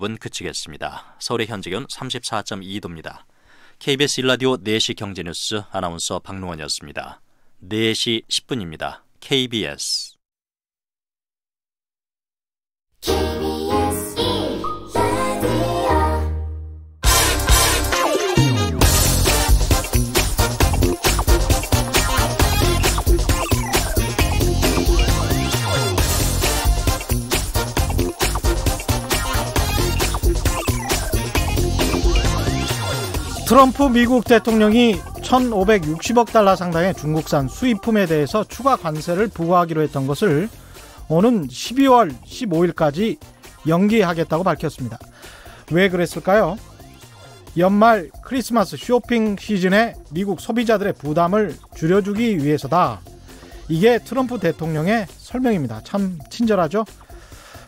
수습은 그치겠습니다. 서울의 현재 기온 34.2도입니다. KBS 1라디오 4시 경제뉴스 아나운서 박노원이었습니다. 4시 10분입니다. KBS 트럼프 미국 대통령이 1,560억 달러 상당의 중국산 수입품에 대해서 추가 관세를 부과하기로 했던 것을 오는 12월 15일까지 연기하겠다고 밝혔습니다. 왜 그랬을까요? 연말 크리스마스 쇼핑 시즌에 미국 소비자들의 부담을 줄여주기 위해서다. 이게 트럼프 대통령의 설명입니다. 참 친절하죠?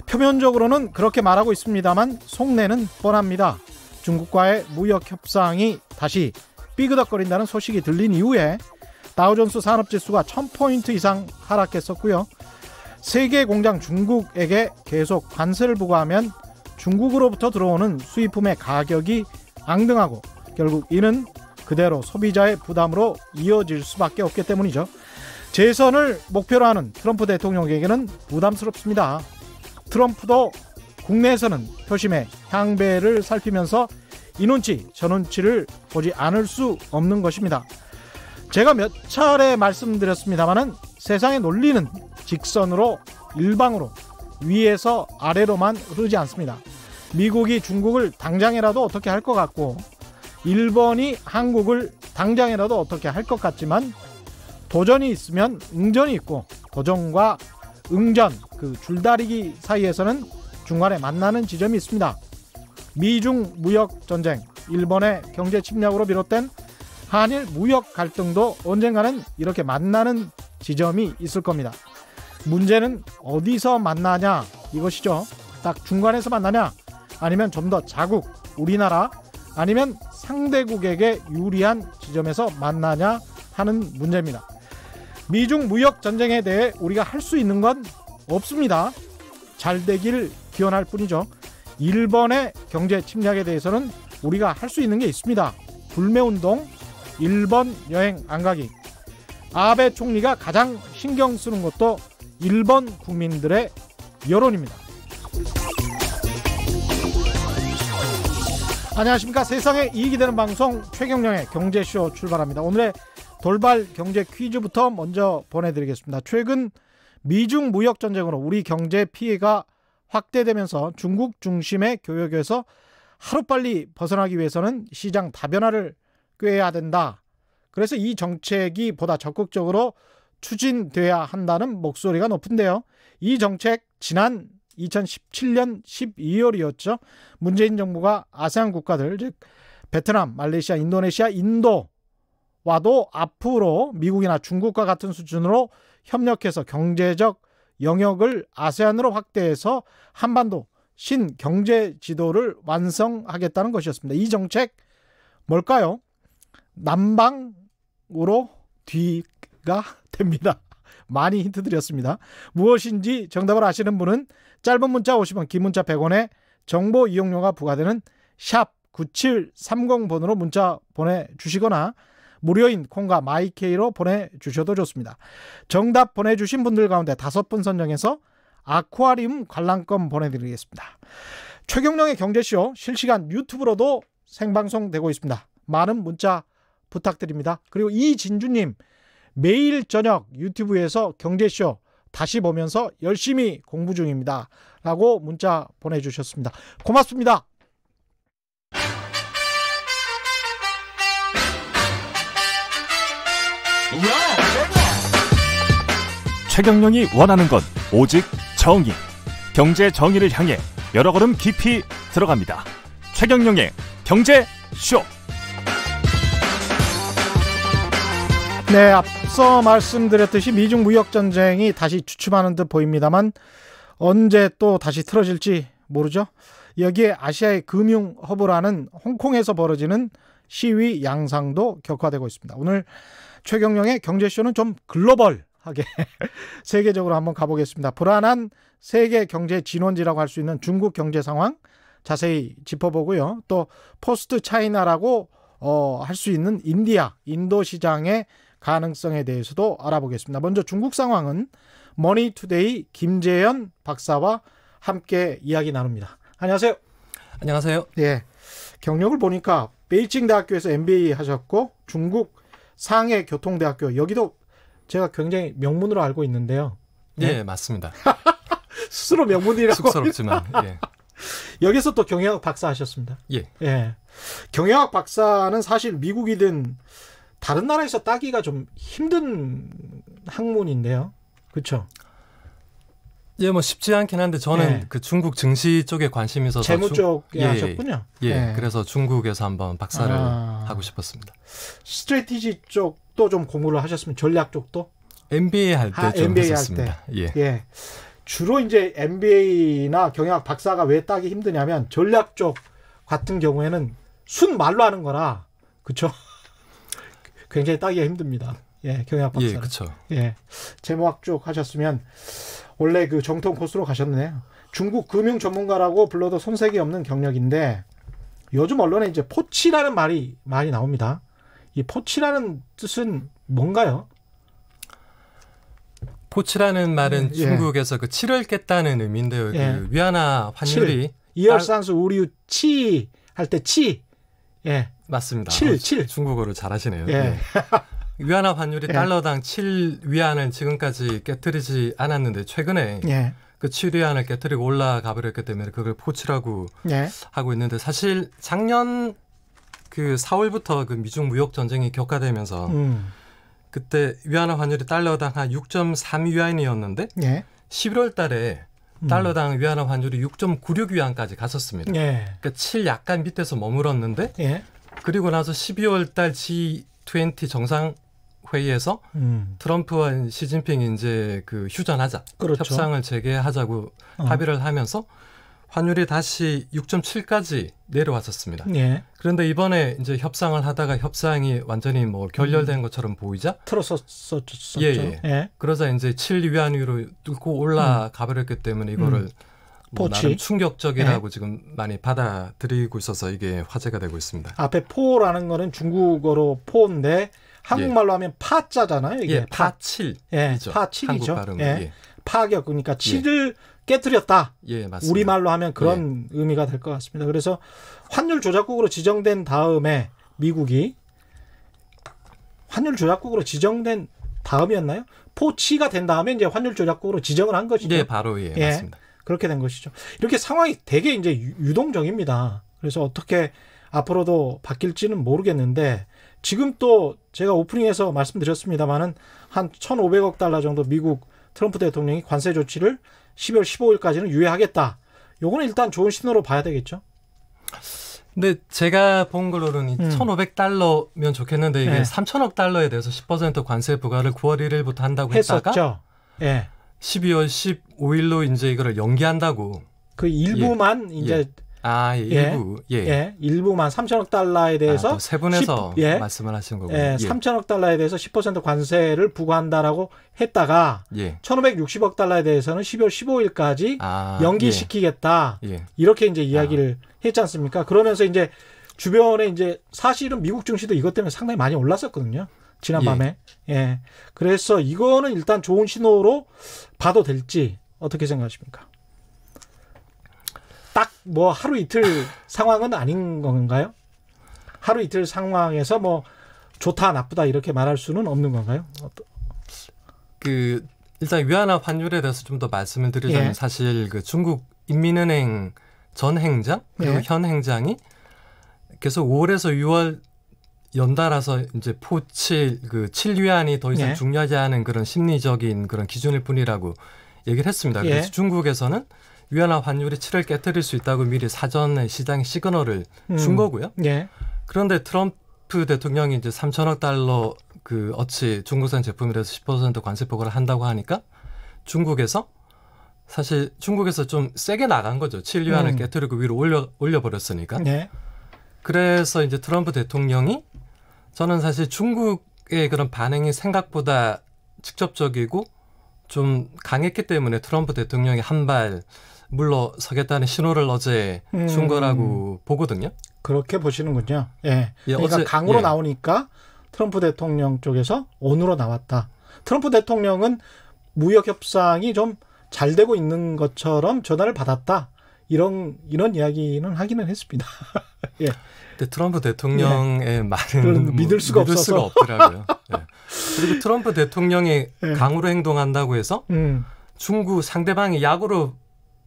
표면적으로는 그렇게 말하고 있습니다만 속내는 뻔합니다. 중국과의 무역 협상이 다시 삐그덕거린다는 소식이 들린 이후에 다우존스 산업지수가 1000포인트 이상 하락했었고요. 세계 공장 중국에게 계속 관세를 부과하면 중국으로부터 들어오는 수입품의 가격이 앙등하고 결국 이는 그대로 소비자의 부담으로 이어질 수밖에 없기 때문이죠. 재선을 목표로 하는 트럼프 대통령에게는 부담스럽습니다. 트럼프도 국내에서는 표심의 향배를 살피면서 이 눈치 저 눈치를 보지 않을 수 없는 것입니다. 제가 몇 차례 말씀드렸습니다마는 세상의 논리는 직선으로 일방으로 위에서 아래로만 흐르지 않습니다. 미국이 중국을 당장이라도 어떻게 할 것 같고 일본이 한국을 당장이라도 어떻게 할 것 같지만 도전이 있으면 응전이 있고 도전과 응전 그 줄다리기 사이에서는 중간에 만나는 지점이 있습니다. 미중 무역 전쟁, 일본의 경제 침략으로 비롯된 한일 무역 갈등도 언젠가는 이렇게 만나는 지점이 있을 겁니다. 문제는 어디서 만나냐 이것이죠. 딱 중간에서 만나냐 아니면 좀 더 자국, 우리나라 아니면 상대국에게 유리한 지점에서 만나냐 하는 문제입니다. 미중 무역 전쟁에 대해 우리가 할 수 있는 건 없습니다. 잘 되길 기원할 뿐이죠. 일본의 경제 침략에 대해서는 우리가 할 수 있는 게 있습니다. 불매운동, 일본 여행 안 가기. 아베 총리가 가장 신경 쓰는 것도 일본 국민들의 여론입니다. 안녕하십니까. 세상에 이익이 되는 방송 최경영의 경제쇼 출발합니다. 오늘의 돌발 경제 퀴즈부터 먼저 보내드리겠습니다. 최근 미중 무역 전쟁으로 우리 경제 피해가 확대되면서 중국 중심의 교역에서 하루빨리 벗어나기 위해서는 시장 다변화를 꾀해야 된다. 그래서 이 정책이 보다 적극적으로 추진돼야 한다는 목소리가 높은데요. 이 정책 지난 2017년 12월이었죠. 문재인 정부가 아세안 국가들 즉 베트남, 말레이시아, 인도네시아, 인도와도 앞으로 미국이나 중국과 같은 수준으로 협력해서 경제적 영역을 아세안으로 확대해서 한반도 신경제 지도를 완성하겠다는 것이었습니다. 이 정책 뭘까요? 남방으로 뒤가 됩니다. 많이 힌트 드렸습니다. 무엇인지 정답을 아시는 분은 짧은 문자 50원, 긴 문자 100원에 정보 이용료가 부과되는 샵 9730번으로 문자 보내주시거나 무료인 콩과 마이케이로 보내주셔도 좋습니다. 정답 보내주신 분들 가운데 5분 선정해서 아쿠아리움 관람권 보내드리겠습니다. 최경영의 경제쇼 실시간 유튜브로도 생방송되고 있습니다. 많은 문자 부탁드립니다. 그리고 이진주님 매일 저녁 유튜브에서 경제쇼 다시 보면서 열심히 공부 중입니다. 라고 문자 보내주셨습니다. 고맙습니다. 최경영이 원하는 건 오직 정의. 경제 정의를 향해 여러 걸음 깊이 들어갑니다. 최경영의 경제쇼. 네, 앞서 말씀드렸듯이 미중 무역 전쟁이 다시 주춤하는 듯 보입니다만 언제 또 다시 틀어질지 모르죠. 여기에 아시아의 금융 허브라는 홍콩에서 벌어지는 시위 양상도 격화되고 있습니다. 오늘 최경영의 경제쇼는 좀 글로벌하게 세계적으로 한번 가보겠습니다. 불안한 세계 경제 진원지라고 할 수 있는 중국 경제 상황, 자세히 짚어보고요. 또 포스트 차이나라고 할 수 있는 인도 시장의 가능성에 대해서도 알아보겠습니다. 먼저 중국 상황은 머니투데이 김재현 박사와 함께 이야기 나눕니다. 안녕하세요. 안녕하세요. 예, 경력을 보니까 베이징 대학교에서 MBA 하셨고 중국 상해 교통대학교, 여기도 제가 굉장히 명문으로 알고 있는데요. 예, 맞습니다. 스스로 명문이라고. 쑥스럽지만. 예. 여기서 또 경영학 박사 하셨습니다. 예. 예. 경영학 박사는 사실 미국이든 다른 나라에서 따기가 좀 힘든 학문인데요. 그렇죠? 예, 뭐 쉽지 않긴 한데 저는 예. 그 중국 증시 쪽에 관심이 있어서 재무 쪽에 예, 하셨군요. 예. 예. 그래서 중국에서 한번 박사를 하고 싶었습니다. 스트래티지 쪽도 좀 공부를 하셨으면 전략 쪽도? MBA 할 때 좀 MBA 했었습니다. 예. 예. 주로 이제 MBA나 경영학 박사가 왜 따기 힘드냐면 전략 쪽 같은 경우에는 순 말로 하는 거라, 그렇죠? 굉장히 따기가 힘듭니다. 예, 경영학 박사. 예, 그렇죠. 예, 재무학 쪽 하셨으면 원래 그 정통 코스로 가셨네요. 중국 금융 전문가라고 불러도 손색이 없는 경력인데 요즘 언론에 이제 포치라는 말이 많이 나옵니다. 이 포치라는 뜻은 뭔가요? 포치라는 말은 예. 중국에서 그 치를 깼다는 의미인데요. 예. 그 위안화 환율이 이열산수 우리유 치 할 때 치. 예. 맞습니다. 칠. 중국어를 잘하시네요. 예. 예. 위안화 환율이 예. 달러당 7위안을 지금까지 깨뜨리지 않았는데 최근에 예. 그 7위안을 깨뜨리고 올라가 버렸기 때문에 그걸 포치라고 예. 하고 있는데, 사실 작년 그 4월부터 그 미중 무역 전쟁이 격화되면서 그때 위안화 환율이 달러당 한 6.3위안이었는데 예. 11월 달에 달러당 위안화 환율이 6.96위안까지 갔었습니다. 예. 그러니까 7 약간 밑에서 머물었는데 예. 그리고 나서 12월 달 G20 정상회의에서 트럼프와 시진핑이 이제 그 휴전하자, 그렇죠. 협상을 재개하자고 합의를 하면서 환율이 다시 6.7까지 내려왔었습니다. 예. 그런데 이번에 이제 협상을 하다가 협상이 완전히 뭐 결렬된 것처럼 보이자 틀었었죠. 예. 예. 그러자 이제 7위안위로 뚫고 올라가 버렸기 때문에 이거를 뭐 포치. 나름 충격적이라고 지금 많이 받아들이고 있어서 이게 화제가 되고 있습니다. 앞에 포라는 거는 중국어로 포인데 한국말로 하면 파자잖아요. 이게 예, 파칠. 예, 파칠이죠. 한국 발음은. 예. 예. 파격, 그러니까 칠을 깨뜨렸다. 예, 맞습니다. 우리말로 하면 그런 의미가 될 것 같습니다. 그래서 환율 조작국으로 지정된 다음에 미국이 환율 조작국으로 지정된 다음이었나요? 포치가 된 다음에 이제 환율 조작국으로 지정을 한 것이죠. 예, 바로 예, 맞습니다. 그렇게 된 것이죠. 이렇게 상황이 되게 이제 유동적입니다. 그래서 어떻게 앞으로도 바뀔지는 모르겠는데 지금 또 제가 오프닝에서 말씀드렸습니다마는 한 1,500억 달러 정도 미국 트럼프 대통령이 관세 조치를 12월 15일까지는 유예하겠다. 요거는 일단 좋은 신호로 봐야 되겠죠. 근데 제가 본 걸로는 1,500달러면 좋겠는데 이게 3천억 달러에 대해서 10% 관세 부과를 9월 1일부터 한다고 했다가 했었죠. 예. 12월 15일로 이제 이거를 연기한다고. 그 일부만 이제 일부. 일부만 3천억 달러에 대해서 세분해서 말씀을 하신 거고요. 3천억 달러에 대해서 10% 관세를 부과한다라고 했다가 1,560억 달러에 대해서는 12월 15일까지 연기시키겠다. 이렇게 이제 이야기를 했지 않습니까? 그러면서 이제 주변에 이제 사실은 미국 증시도 이것 때문에 상당히 많이 올랐었거든요. 지난밤에. 예. 그래서 이거는 일단 좋은 신호로 봐도 될지 어떻게 생각하십니까? 딱 뭐 하루 이틀 상황은 아닌 건가요? 하루 이틀 상황에서 뭐 좋다 나쁘다 이렇게 말할 수는 없는 건가요? 그 일단 위안화 환율에 대해서 좀 더 말씀을 드리자면 사실 그 중국 인민은행 전 행장 그리고 현 행장이 계속 5월에서 6월 연달아서 이제 포칠 그 7위안이 더 이상 중요하지 않은 그런 심리적인 그런 기준일 뿐이라고 얘기를 했습니다. 그래서 중국에서는 위안화 환율이 7을 깨뜨릴 수 있다고 미리 사전에 시장에 시그널을 준 거고요. 그런데 트럼프 대통령이 이제 3천억 달러 그 어치 중국산 제품에 대해서 10% 관세 부과를 한다고 하니까 중국에서 사실 중국에서 좀 세게 나간 거죠. 7위안을 깨뜨리고 위로 올려버렸으니까. 그래서 이제 트럼프 대통령이 저는 사실 중국의 그런 반응이 생각보다 직접적이고 좀 강했기 때문에 트럼프 대통령이 한 발 물러서겠다는 신호를 어제 준 거라고 보거든요. 그렇게 보시는군요. 예. 예, 그러니까 어제, 강으로 예. 나오니까 트럼프 대통령 쪽에서 온으로 나왔다. 트럼프 대통령은 무역 협상이 좀 잘 되고 있는 것처럼 전화를 받았다. 이런 이야기는 하기는 했습니다. 예. 근데 트럼프 대통령의 말은 그건 믿을 수가 없더라고요. 예. 그리고 트럼프 대통령이 예. 강으로 행동한다고 해서 중국 상대방이 약으로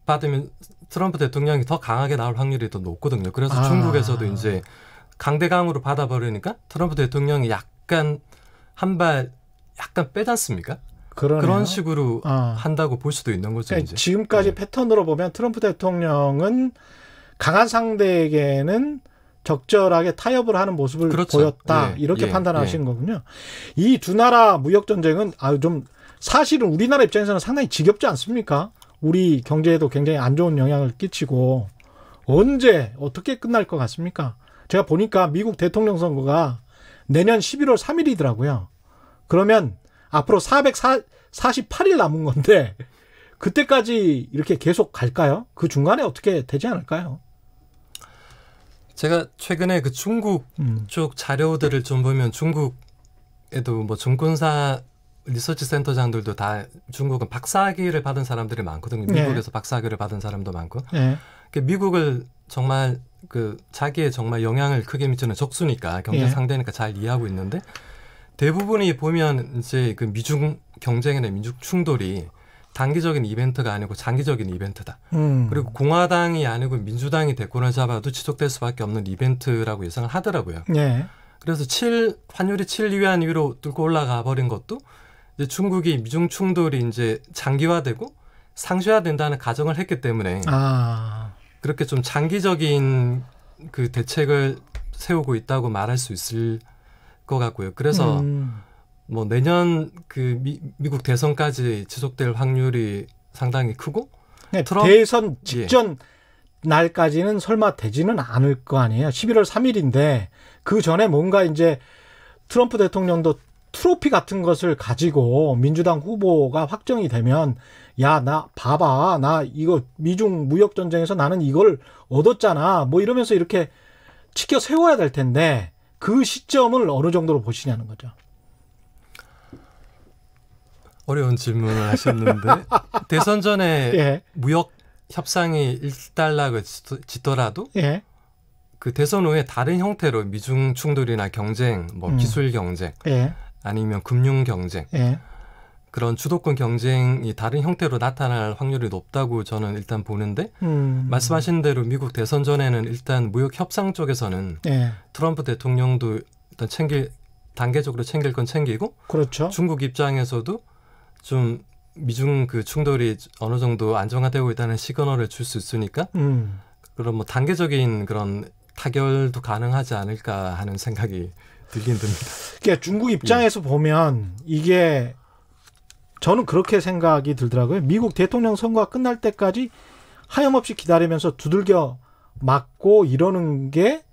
받으면 트럼프 대통령이 더 강하게 나올 확률이 더 높거든요. 그래서 중국에서도 이제 강대강으로 받아버리니까 트럼프 대통령이 약간 한 발 약간 빼지 않습니까? 그러네요. 그런 식으로 한다고 볼 수도 있는 거죠. 그러니까 이제. 지금까지 패턴으로 보면 트럼프 대통령은 강한 상대에게는 적절하게 타협을 하는 모습을 그렇죠. 보였다. 예, 이렇게 예, 판단하신 거군요. 이 두 나라 무역 전쟁은 좀 사실은 우리나라 입장에서는 상당히 지겹지 않습니까? 우리 경제에도 굉장히 안 좋은 영향을 끼치고 언제 어떻게 끝날 것 같습니까? 제가 보니까 미국 대통령 선거가 내년 11월 3일이더라고요. 그러면 앞으로 448일 남은 건데 그때까지 이렇게 계속 갈까요? 그 중간에 어떻게 되지 않을까요? 제가 최근에 그 중국 쪽 자료들을 좀 보면 중국에도 뭐 증권사 리서치 센터장들도 다 중국은 박사학위를 받은 사람들이 많거든요. 미국에서 박사학위를 받은 사람도 많고. 미국을 정말 그 자기의 정말 영향을 크게 미치는 적수니까 경제 상대니까 잘 이해하고 있는데 대부분이 보면 이제 그 미중 경쟁이나 미중 충돌이 단기적인 이벤트가 아니고 장기적인 이벤트다. 그리고 공화당이 아니고 민주당이 대권을 잡아도 지속될 수밖에 없는 이벤트라고 예상을 하더라고요. 그래서 환율이 7위안 위로 뚫고 올라가 버린 것도 이제 중국이 미중 충돌이 이제 장기화되고 상쇄화된다는 가정을 했기 때문에 그렇게 좀 장기적인 그 대책을 세우고 있다고 말할 수 있을 것 같고요. 그래서 뭐 내년 그 미국 대선까지 지속될 확률이 상당히 크고 대선 직전 날까지는 설마 되지는 않을 거 아니에요. 11월 3일인데 그 전에 뭔가 이제 트럼프 대통령도 트로피 같은 것을 가지고 민주당 후보가 확정이 되면 야, 나 봐봐. 나 이거 미중 무역 전쟁에서 나는 이걸 얻었잖아. 뭐 이러면서 이렇게 치켜 세워야 될 텐데 그 시점을 어느 정도로 보시냐는 거죠. 어려운 질문을 하셨는데 대선 전에 무역 협상이 일단락을 짓더라도 그 대선 후에 다른 형태로 미중 충돌이나 경쟁, 뭐 기술 경쟁, 아니면 금융 경쟁, 그런 주도권 경쟁이 다른 형태로 나타날 확률이 높다고 저는 일단 보는데 말씀하신 대로 미국 대선 전에는 일단 무역 협상 쪽에서는 트럼프 대통령도 일단 단계적으로 챙길 건 챙기고 그렇죠. 중국 입장에서도 좀 미중 그 충돌이 어느 정도 안정화되고 있다는 시그널을 줄 수 있으니까 그런 뭐 단계적인 그런 타결도 가능하지 않을까 하는 생각이 들긴 듭니다. 그러니까 중국 입장에서 보면 이게 저는 그렇게 생각이 들더라고요. 미국 대통령 선거가 끝날 때까지 하염없이 기다리면서 두들겨 맞고 이러는 게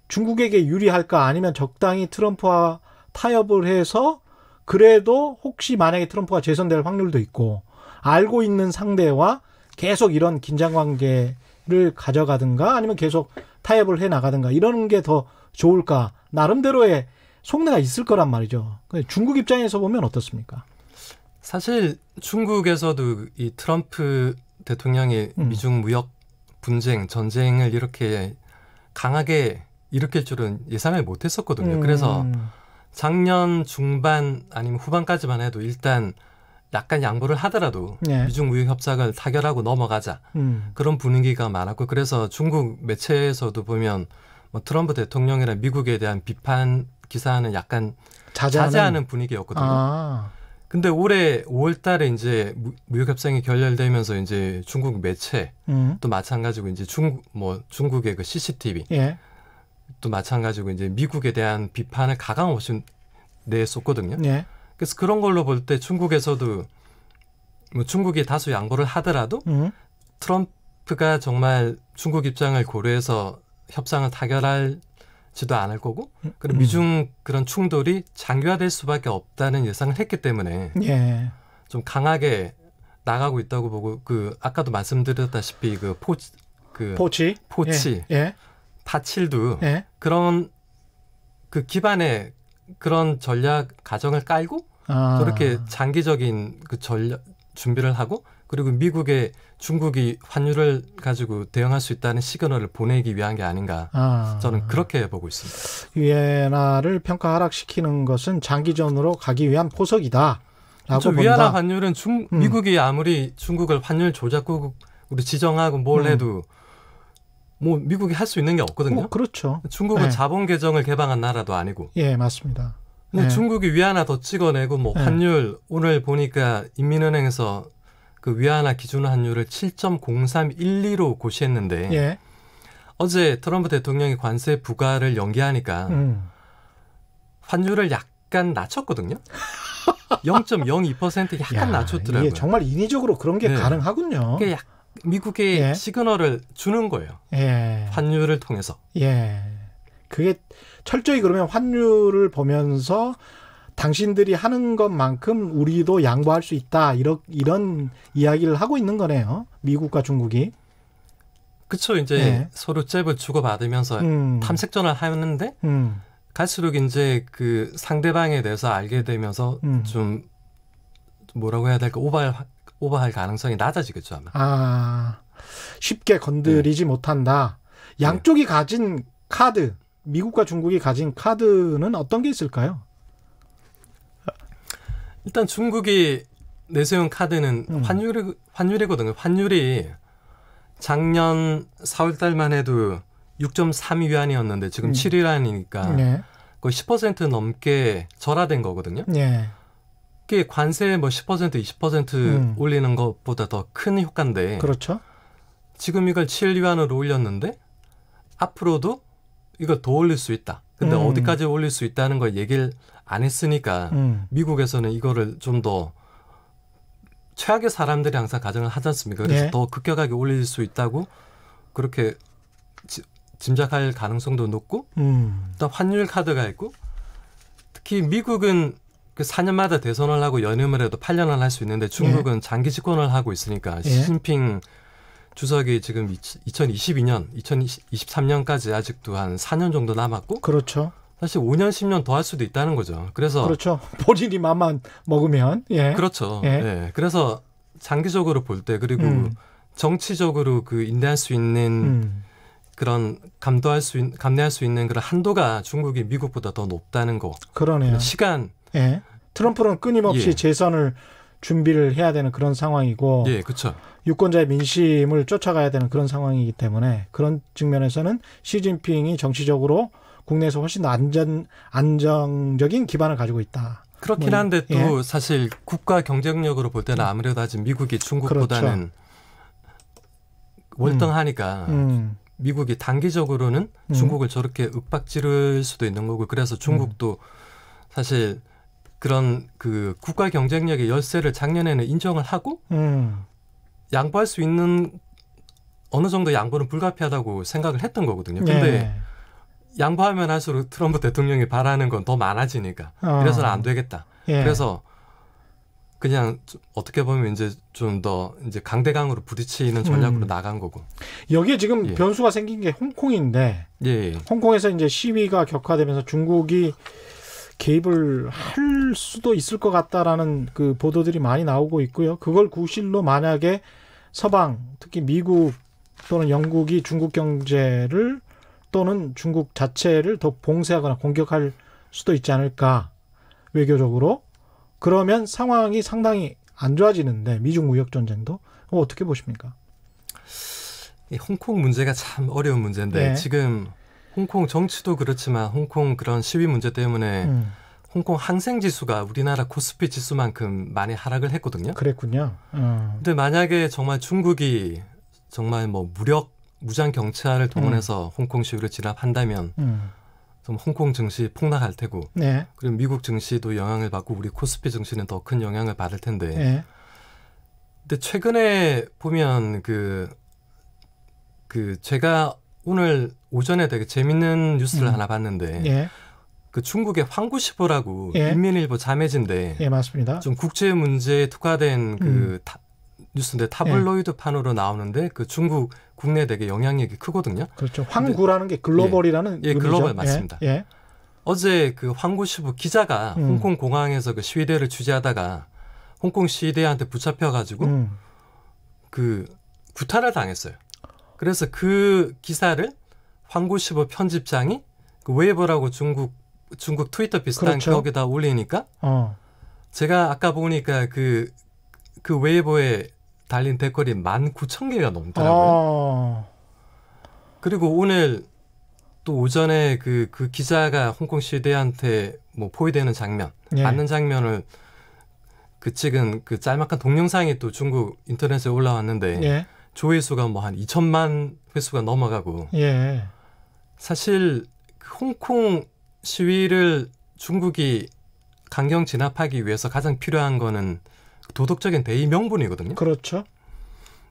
중국에게 유리할까 아니면 적당히 트럼프와 타협을 해서 그래도 혹시 만약에 트럼프가 재선될 확률도 있고 알고 있는 상대와 계속 이런 긴장관계를 가져가든가 아니면 계속 타협을 해나가든가 이러는 게 더 좋을까 나름대로의 속내가 있을 거란 말이죠. 중국 입장에서 보면 어떻습니까? 사실 중국에서도 이 트럼프 대통령이 미중 무역 분쟁, 전쟁을 이렇게 강하게 일으킬 줄은 예상을 못했었거든요. 그래서 작년 중반 아니면 후반까지만 해도 일단 약간 양보를 하더라도 미중 무역 협상을 타결하고 넘어가자 그런 분위기가 많았고 그래서 중국 매체에서도 보면 뭐 트럼프 대통령이나 미국에 대한 비판 기사는 약간 자제하는 분위기였거든요. 근데 올해 5월 달에 이제 무역 협상이 결렬되면서 이제 중국 매체 또 마찬가지고 이제 중국의 그 CCTV 또 마찬가지고 이제 미국에 대한 비판을 가감없이 내쏟거든요. 그래서 그런 걸로 볼 때 중국에서도 뭐 중국이 다소 양보를 하더라도 트럼프가 정말 중국 입장을 고려해서 협상을 타결할지도 않을 거고 그리고 미중 그런 충돌이 장기화될 수밖에 없다는 예상을 했기 때문에 좀 강하게 나가고 있다고 보고 그 아까도 말씀드렸다시피 그 포치 예. 파칠도 예. 그런 그 기반의 그런 전략 가정을 깔고 그렇게 장기적인 그 전략 준비를 하고 그리고 미국에 중국이 환율을 가지고 대응할 수 있다는 시그널을 보내기 위한 게 아닌가 저는 그렇게 보고 있습니다. 위안화를 평가 하락시키는 것은 장기전으로 가기 위한 포석이다. 그렇죠. 위안화 환율은 미국이 아무리 중국을 환율 조작국으로 지정하고 뭘 해도 뭐 미국이 할 수 있는 게 없거든요. 그렇죠. 중국은 네. 자본 개정을 개방한 나라도 아니고. 예, 맞습니다. 근데 네. 중국이 위안화 더 찍어내고 뭐 환율 오늘 보니까 인민은행에서 그 위안화 기준 환율을 7.0312로 고시했는데 예. 어제 트럼프 대통령이 관세 부과를 연기하니까 환율을 약간 낮췄거든요. 0.02% 약간 낮췄더라고요. 이게 정말 인위적으로 그런 게 가능하군요. 그게 미국의 시그널을 주는 거예요. 환율을 통해서. 예. 그게 철저히 그러면 환율을 보면서 당신들이 하는 것만큼 우리도 양보할 수 있다. 이런 이야기를 하고 있는 거네요. 미국과 중국이. 그렇죠. 이제 서로 잽을 주고받으면서 탐색전을 하는데 갈수록 이제 그 상대방에 대해서 알게 되면서 좀 뭐라고 해야 될까 오버할 가능성이 낮아지겠죠 아마. 쉽게 건드리지 못한다. 양쪽이 가진 카드, 미국과 중국이 가진 카드는 어떤 게 있을까요? 일단 중국이 내세운 카드는 환율이거든요. 환율이 작년 4월 달만 해도 6.32위안이었는데 지금 7위안이니까 거의 10% 넘게 절하된 거거든요. 그게 관세 뭐 10% 20% 올리는 것보다 더 큰 효과인데. 그렇죠. 지금 이걸 7위안으로 올렸는데 앞으로도 이걸 더 올릴 수 있다. 근데 어디까지 올릴 수 있다는 걸 얘기를 안 했으니까 미국에서는 이거를 좀 더 최악의 사람들이 항상 가정을 하지 않습니까? 그래서 더 급격하게 올릴 수 있다고 그렇게 짐작할 가능성도 높고 일단 환율 카드가 있고 특히 미국은 그 4년마다 대선을 하고 연임을 해도 8년을 할 수 있는데 중국은 장기 집권을 하고 있으니까 시진핑 주석이 지금 2022년, 2023년까지 아직도 한 4년 정도 남았고 그렇죠. 사실 5년, 10년 더 할 수도 있다는 거죠. 그래서 그렇죠. 본인이 맘만 먹으면. 그렇죠. 그래서 장기적으로 볼 때 그리고 정치적으로 그 인내할 수 있는 그런 감내할 수 있는 그런 한도가 중국이 미국보다 더 높다는 거. 그러네요. 시간. 트럼프는 끊임없이 재선을 준비를 해야 되는 그런 상황이고, 그렇죠. 유권자의 민심을 쫓아가야 되는 그런 상황이기 때문에 그런 측면에서는 시진핑이 정치적으로 국내에서 훨씬 더 안정적인 기반을 가지고 있다. 그렇긴 한데 또 사실 국가 경쟁력으로 볼 때는 아무래도 아직 미국이 중국보다는 월등하니까 미국이 단기적으로는 중국을 저렇게 윽박지를 수도 있는 거고 그래서 중국도 사실 그런 그 국가 경쟁력의 열세를 작년에는 인정을 하고 양보할 수 있는 어느 정도 양보는 불가피하다고 생각을 했던 거거든요. 근데 양보하면 할수록 트럼프 대통령이 바라는 건 더 많아지니까 이래서는 안 되겠다. 그래서 그냥 어떻게 보면 이제 좀 더 이제 강대강으로 부딪히는 전략으로 나간 거고. 여기에 지금 변수가 생긴 게 홍콩인데 홍콩에서 이제 시위가 격화되면서 중국이 개입을 할 수도 있을 것 같다라는 그 보도들이 많이 나오고 있고요. 그걸 구실로 만약에 서방, 특히 미국 또는 영국이 중국 경제를 또는 중국 자체를 더 봉쇄하거나 공격할 수도 있지 않을까, 외교적으로. 그러면 상황이 상당히 안 좋아지는데, 미중 무역 전쟁도. 어떻게 보십니까? 이 홍콩 문제가 참 어려운 문제인데 지금 홍콩 정치도 그렇지만 홍콩 그런 시위 문제 때문에 홍콩 항생 지수가 우리나라 코스피 지수만큼 많이 하락을 했거든요. 그랬군요. 근데 만약에 정말 중국이 정말 뭐 무장 경찰을 동원해서 홍콩 시위를 진압한다면 좀 홍콩 증시 폭락할 테고 그리고 미국 증시도 영향을 받고 우리 코스피 증시는 더 큰 영향을 받을 텐데 근데 최근에 보면 그 제가 오늘 오전에 되게 재밌는 뉴스를 하나 봤는데 그 중국의 황구시보라고 인민일보 자매지인데 맞습니다. 좀 국제 문제에 특화된 그 뉴스인데 타블로이드 판으로 나오는데 그 중국 국내에 되게 영향력이 크거든요. 그렇죠. 황구라는 게 글로벌이라는 예, 의미죠. 글로벌 맞습니다. 예. 어제 그 황구시부 기자가 홍콩 공항에서 그 시위대를 취재하다가 홍콩 시위대한테 붙잡혀가지고 그 구타를 당했어요. 그래서 그 기사를 황구시부 편집장이 그 웨이보라고 중국 트위터 비슷한 그렇죠. 거기다 올리니까 제가 아까 보니까 그 웨이보에 달린 댓글이 19,000개가 넘더라고요. 그리고 오늘 또 오전에 그 기자가 홍콩 시위대한테 뭐 포위되는 장면, 예. 맞는 장면을 그 찍은 그 짤막한 동영상이 또 중국 인터넷에 올라왔는데 예. 조회수가 뭐 한 2천만 회수가 넘어가고 예. 사실 그 홍콩 시위를 중국이 강경 진압하기 위해서 가장 필요한 거는 도덕적인 대의 명분이거든요. 그렇죠.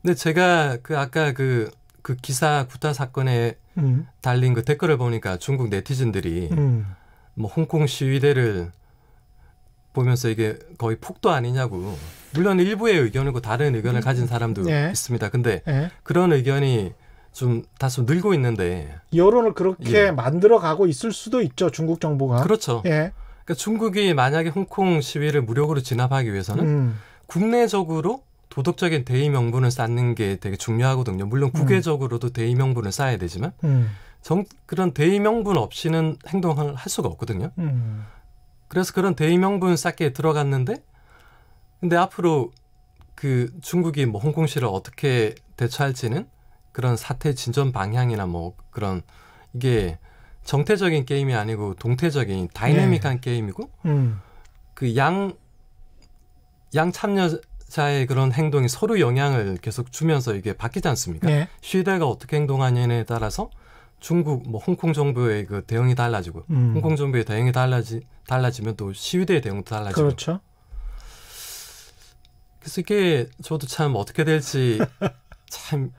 근데 제가 그 아까 그 기사 구타 사건에 달린 그 댓글을 보니까 중국 네티즌들이 뭐 홍콩 시위대를 보면서 이게 거의 폭도 아니냐고. 물론 일부의 의견이고 다른 의견을 가진 사람도 예. 있습니다. 근데 예. 그런 의견이 좀 다소 늘고 있는데. 여론을 그렇게 예. 만들어가고 있을 수도 있죠. 중국 정부가. 그렇죠. 예. 그러니까 중국이 만약에 홍콩 시위를 무력으로 진압하기 위해서는 국내적으로 도덕적인 대의 명분을 쌓는 게 되게 중요하거든요. 물론 국외적으로도 대의 명분을 쌓아야 되지만 그런 대의 명분 없이는 행동을 할 수가 없거든요. 그래서 그런 대의 명분 쌓기에 들어갔는데 근데 앞으로 그 중국이 뭐 홍콩 시를 어떻게 대처할지는 그런 사태 진전 방향이나 뭐 그런 이게 정태적인 게임이 아니고 동태적인 다이내믹한 게임이고 그 양 참여자의 그런 행동이 서로 영향을 계속 주면서 이게 바뀌지 않습니까? 예. 시대가 어떻게 행동하느냐에 따라서 중국 뭐 홍콩 정부의 그 대응이 달라지고 홍콩 정부의 대응이 달라지면 또 시위대의 대응도 달라지고 그렇죠. 그래서 이게 저도 참 어떻게 될지 참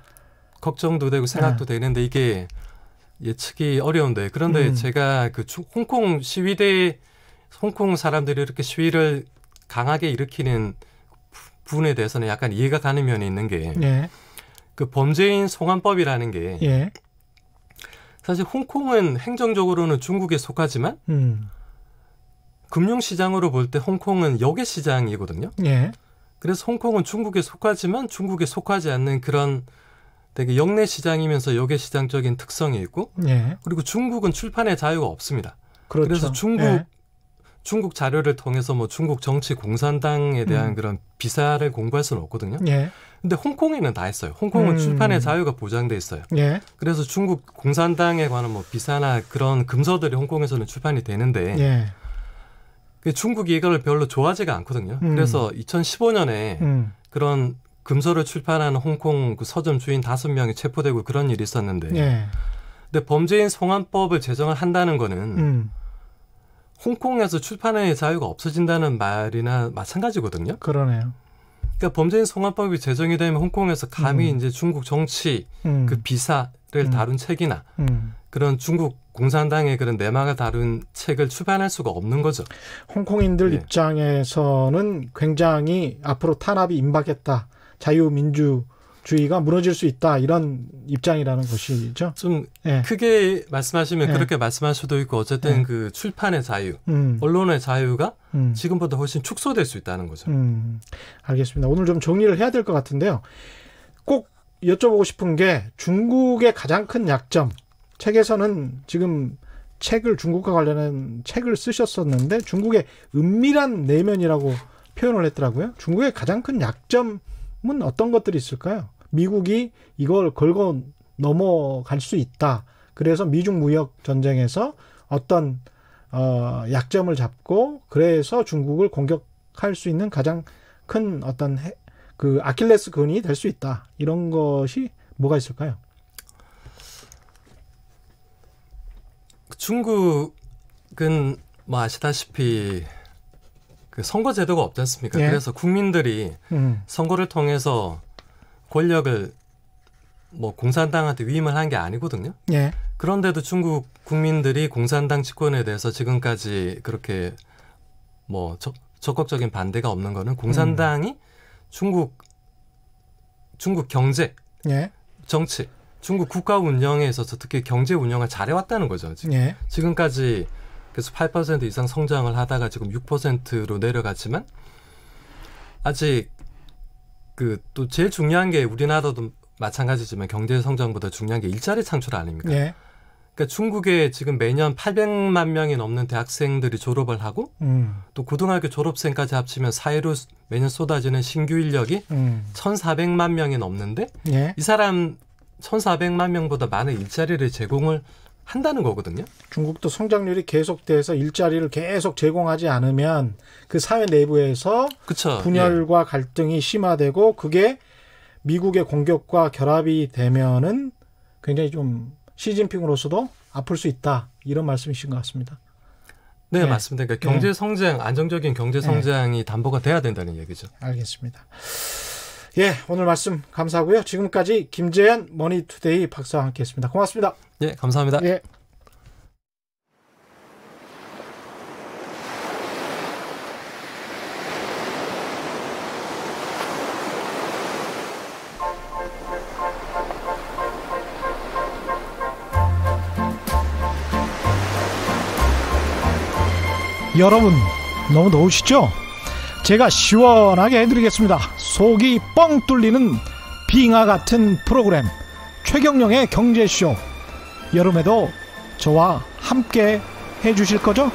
걱정도 되고 생각도 되는데 이게 예측이 어려운데 그런데 제가 그 홍콩 시위대 홍콩 사람들이 이렇게 시위를 강하게 일으키는 부분에 대해서는 약간 이해가 가는 면이 있는 게 예. 그 범죄인 송환법이라는 게 예. 사실 홍콩은 행정적으로는 중국에 속하지만 금융시장으로 볼 때 홍콩은 역외시장이거든요. 예. 그래서 홍콩은 중국에 속하지만 중국에 속하지 않는 그런 되게 역내시장이면서 역외시장적인 특성이 있고 예. 그리고 중국은 출판의 자유가 없습니다. 그렇죠. 그래서 예. 중국 자료를 통해서 뭐 중국 정치 공산당에 대한 그런 비사를 공부할 수는 없거든요. 예. 근데 홍콩에는 다 있어요. 홍콩은 출판의 자유가 보장돼 있어요. 예. 그래서 중국 공산당에 관한 뭐 비사나 그런 금서들이 홍콩에서는 출판이 되는데 예. 중국이 이걸 별로 좋아하지가 않거든요. 그래서 2015년에 그런 금서를 출판하는 홍콩 그 서점 주인 5명이 체포되고 그런 일이 있었는데 예. 근데 범죄인 송환법을 제정을 한다는 거는 홍콩에서 출판의 자유가 없어진다는 말이나 마찬가지거든요. 그러네요. 그러니까 범죄인 송환법이 제정이 되면 홍콩에서 감히 이제 중국 정치 그 비사를 다룬 책이나 그런 중국 공산당의 그런 내막을 다룬 책을 출판할 수가 없는 거죠. 홍콩인들 예. 입장에서는 굉장히 앞으로 탄압이 임박했다. 자유민주주의가 무너질 수 있다. 이런 입장이라는 것이죠. 좀 예. 크게 말씀하시면 예. 그렇게 말씀할 수도 있고 어쨌든 예. 그 출판의 자유, 음. 언론의 자유가 음. 지금보다 훨씬 축소될 수 있다는 거죠. 알겠습니다. 오늘 좀 정리를 해야 될 것 같은데요. 꼭 여쭤보고 싶은 게 중국의 가장 큰 약점. 책에서는 지금 중국과 관련한 책을 쓰셨었는데 중국의 은밀한 내면이라고 표현을 했더라고요. 중국의 가장 큰 약점은 어떤 것들이 있을까요? 미국이 이걸 걸고 넘어갈 수 있다. 그래서 미중 무역 전쟁에서 어떤 약점을 잡고 그래서 중국을 공격할 수 있는 가장 큰 어떤 그 아킬레스 건이 될 수 있다. 이런 것이 뭐가 있을까요? 중국은 뭐 아시다시피 그 선거 제도가 없지 않습니까? 예. 그래서 국민들이 선거를 통해서 권력을 뭐 공산당한테 위임을 한 게 아니거든요. 예. 그런데도 중국 국민들이 공산당 집권에 대해서 지금까지 그렇게 뭐 적극적인 반대가 없는 거는 공산당이 중국 중국 경제, 예. 정치, 중국 국가 운영에 있어서 특히 경제 운영을 잘해왔다는 거죠. 예. 지금까지 그래서 8% 이상 성장을 하다가 지금 6%로 내려갔지만 아직 그 또 제일 중요한 게 우리나라도 마찬가지지만 경제 성장보다 중요한 게 일자리 창출 아닙니까? 예. 그러니까 중국에 지금 매년 800만 명이 넘는 대학생들이 졸업을 하고 또 고등학교 졸업생까지 합치면 사회로 매년 쏟아지는 신규 인력이 1,400만 명이 넘는데 예. 이 사람 1,400만 명보다 많은 일자리를 제공을 한다는 거거든요. 중국도 성장률이 계속돼서 일자리를 계속 제공하지 않으면 그 사회 내부에서 그쵸. 분열과 갈등이 심화되고 그게 미국의 공격과 결합이 되면은 굉장히 좀 시진핑으로서도 아플 수 있다. 이런 말씀이신 것 같습니다. 네, 네. 맞습니다. 그러니까 경제 성장, 안정적인 경제 성장이 담보가 돼야 된다는 얘기죠. 알겠습니다. 예, 오늘 말씀 감사하고요. 지금까지 김재현 머니투데이 박사와 함께했습니다. 고맙습니다. 예, 감사합니다. 예. 여러분 너무 더우시죠? 제가 시원하게 해드리겠습니다. 속이 뻥 뚫리는 빙하 같은 프로그램 최경영의 경제쇼. 여름에도 저와 함께 해주실 거죠?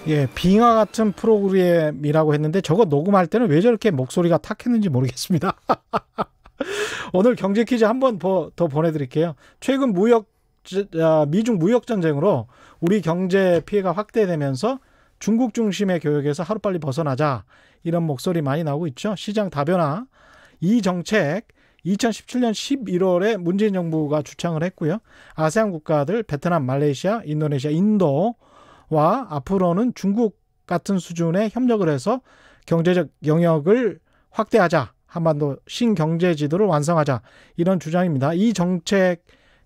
예, 빙하 같은 프로그램이라고 했는데 저거 녹음할 때는 왜 저렇게 목소리가 탁했는지 모르겠습니다. 오늘 경제 퀴즈 한 번 더 보내드릴게요. 최근 미중 무역 전쟁으로 우리 경제 피해가 확대되면서 중국 중심의 교역에서 하루빨리 벗어나자 이런 목소리 많이 나오고 있죠. 시장 다변화 이 정책 2017년 11월에 문재인 정부가 주창을 했고요. 아세안 국가들 베트남, 말레이시아, 인도네시아, 인도와 앞으로는 중국 같은 수준의 협력을 해서 경제적 영역을 확대하자. 한반도 신경제 지도를 완성하자. 이런 주장입니다. 이 정책의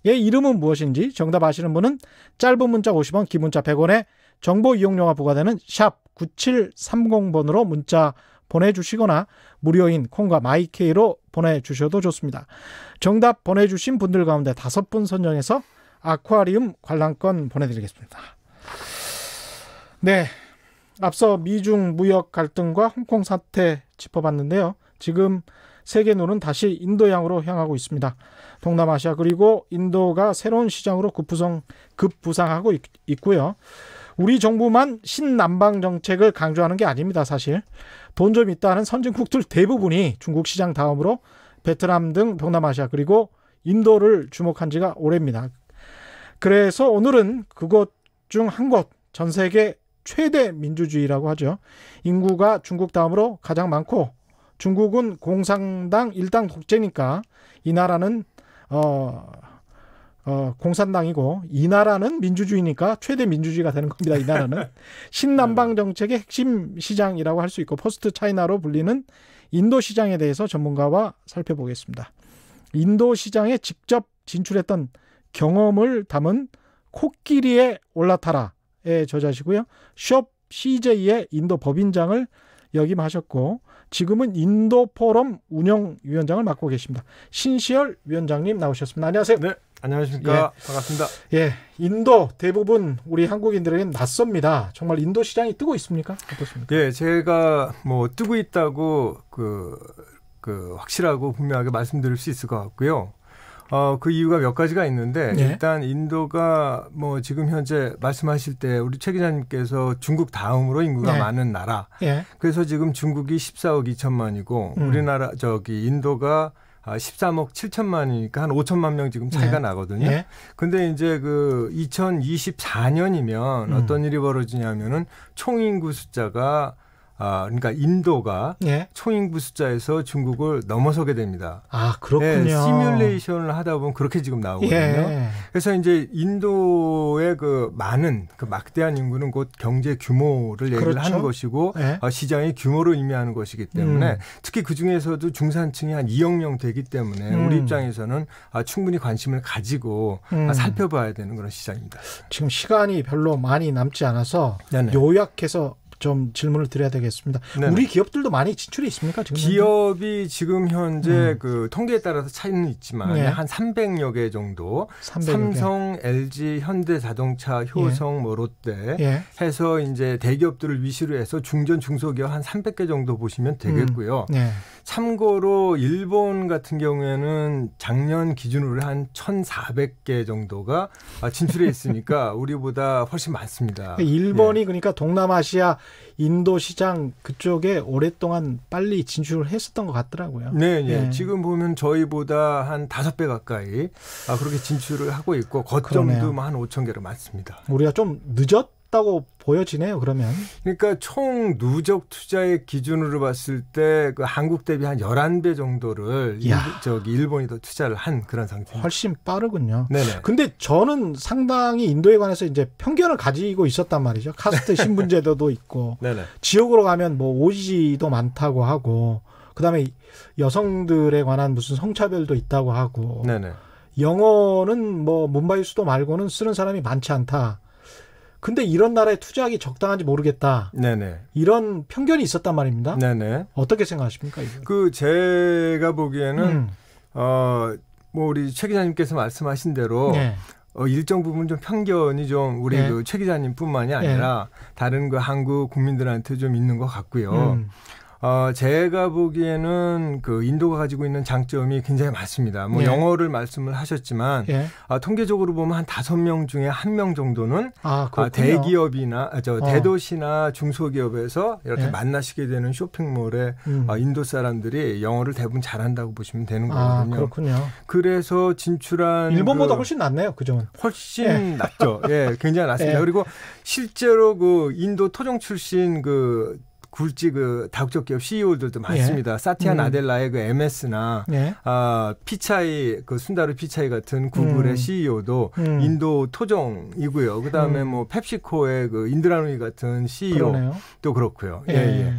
이름은 무엇인지 정답 아시는 분은 짧은 문자 50원, 긴 문자 100원에 정보 이용료가 부과되는 샵 9730번으로 문자 보내주시거나 무료인 콩과 마이케이로 보내주셔도 좋습니다. 정답 보내주신 분들 가운데 5분 선정해서 아쿠아리움 관람권 보내드리겠습니다. 네, 앞서 미중 무역 갈등과 홍콩 사태 짚어봤는데요. 지금 세계 눈은 다시 인도양으로 향하고 있습니다. 동남아시아 그리고 인도가 새로운 시장으로 급부상하고 있고요. 우리 정부만 신남방 정책을 강조하는 게 아닙니다. 사실 돈 좀 있다 하는 선진국들 대부분이 중국 시장 다음으로 베트남 등 동남아시아 그리고 인도를 주목한 지가 오래입니다. 그래서 오늘은 그곳 중 한 곳, 전 세계 최대 민주주의라고 하죠. 인구가 중국 다음으로 가장 많고 중국은 공산당 일당 독재니까 이 나라는 공산당이고 이 나라는 민주주의니까 최대 민주주의가 되는 겁니다. 이 나라는 신남방 정책의 핵심 시장이라고 할 수 있고 포스트 차이나로 불리는 인도 시장에 대해서 전문가와 살펴보겠습니다. 인도 시장에 직접 진출했던 경험을 담은 코끼리에 올라타라의 저자시고요. 숍 CJ의 인도 법인장을 역임하셨고 지금은 인도 포럼 운영위원장을 맡고 계십니다. 신시열 위원장님 나오셨습니다. 안녕하세요. 네, 안녕하십니까. 반갑습니다. 예, 인도 대부분 우리 한국인들에게는 낯섭니다. 정말 인도 시장이 뜨고 있습니까? 어떻습니까? 예, 제가 뭐 뜨고 있다고 확실하고 분명하게 말씀드릴 수 있을 것 같고요. 그 이유가 몇 가지가 있는데 예. 일단 인도가 뭐 지금 현재 말씀하실 때 우리 최 기자님께서 중국 다음으로 인구가 예. 많은 나라. 예. 그래서 지금 중국이 14억 2천만이고 우리나라 인도가 13억 7천만이니까 한 5천만 명 지금 차이가 예. 나거든요. 예. 근데 이제 그 2024년이면 어떤 일이 벌어지냐면은 총 인구 숫자가 그러니까 인도가 예. 총인구 숫자에서 중국을 넘어서게 됩니다. 아, 그렇군요. 시뮬레이션을 하다 보면 그렇게 지금 나오거든요. 예. 그래서 이제 인도의 그 많은 그 막대한 인구는 곧 경제 규모를 얘기를 그렇죠. 하는 것이고 예. 시장의 규모를 의미하는 것이기 때문에 특히 그 중에서도 중산층이 한 2억 명 되기 때문에 우리 입장에서는 충분히 관심을 가지고 살펴봐야 되는 그런 시장입니다. 지금 시간이 별로 많이 남지 않아서 네네. 요약해서 좀 질문을 드려야 되겠습니다. 네네. 우리 기업들도 많이 진출해 있습니까? 지금 기업이 지금 현재 그 통계에 따라서 차이는 있지만 네. 한 300여 개 정도 300여 삼성, LG, 현대자동차, 효성, 뭐 롯데 예. 해서 이제 대기업들을 위시로 해서 중견 중소기업 한 300개 정도 보시면 되겠고요. 네. 참고로 일본 같은 경우에는 작년 기준으로 한 1,400개 정도가 진출해 있으니까 우리보다 훨씬 많습니다. 일본이 예. 그러니까 동남아시아 인도 시장 그쪽에 오랫동안 빨리 진출을 했었던 것 같더라고요. 네, 네. 예. 지금 보면 저희보다 한 5배 가까이 그렇게 진출을 하고 있고 거점도 한 5천 개로 많습니다. 우리가 좀 늦었다고 보여지네요. 그러면. 그러니까 총 누적 투자의 기준으로 봤을 때 그 한국 대비 한 11배 정도를 일본이 더 투자를 한 그런 상태입니다. 훨씬 빠르군요. 네네. 근데 저는 상당히 인도에 관해서 이제 편견을 가지고 있었단 말이죠. 카스트 신분 제도도 있고 네네. 지역으로 가면 뭐 오지도 많다고 하고 그다음에 여성들에 관한 무슨 성차별도 있다고 하고 네네. 영어는 뭐 뭄바이 수도 말고는 쓰는 사람이 많지 않다. 근데 이런 나라에 투자하기 적당한지 모르겠다. 네네. 이런 편견이 있었단 말입니다. 네네. 어떻게 생각하십니까? 이거? 그 제가 보기에는 뭐 우리 최 기자님께서 말씀하신 대로 네. 일정 부분 좀 편견이 좀 우리 네. 그 최 기자님뿐만이 아니라 다른 그 한국 국민들한테 좀 있는 것 같고요. 제가 보기에는 그 인도가 가지고 있는 장점이 굉장히 많습니다. 뭐 예. 영어를 말씀을 하셨지만 예. 통계적으로 보면 한 5명 중에 1명 정도는 대기업이나 대도시나 중소기업에서 이렇게 예. 만나시게 되는 쇼핑몰에 인도 사람들이 영어를 대부분 잘한다고 보시면 되는 거거든요. 그렇군요. 그래서 진출한 일본보다 훨씬 낫네요. 그 점은. 훨씬 낫죠. 예, 굉장히 낫습니다. 그리고 실제로 그 인도 토종 출신 그 굴지 그 다국적 기업 CEO들도 많습니다. 사티아 나델라의 그 MS나 피차이 그 순다르 피차이 같은 구글의 CEO도 인도 토종이고요. 그다음에 뭐 펩시코의 그 인드라누이 같은 CEO도 그러네요. 그렇고요. 예. 예.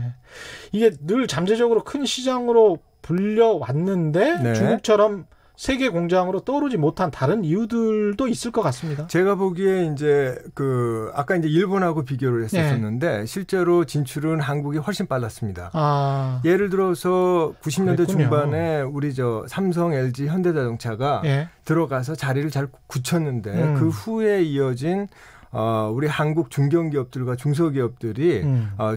이게 늘 잠재적으로 큰 시장으로 불려왔는데 네. 중국처럼 세계 공장으로 떠오르지 못한 다른 이유들도 있을 것 같습니다. 제가 보기에 이제 그 아까 이제 일본하고 비교를 했었는데 실제로 진출은 한국이 훨씬 빨랐습니다. 예를 들어서 90년대 그랬군요. 중반에 우리 삼성, LG, 현대자동차가 들어가서 자리를 잘 굳혔는데 그 후에 이어진 우리 한국 중견기업들과 중소기업들이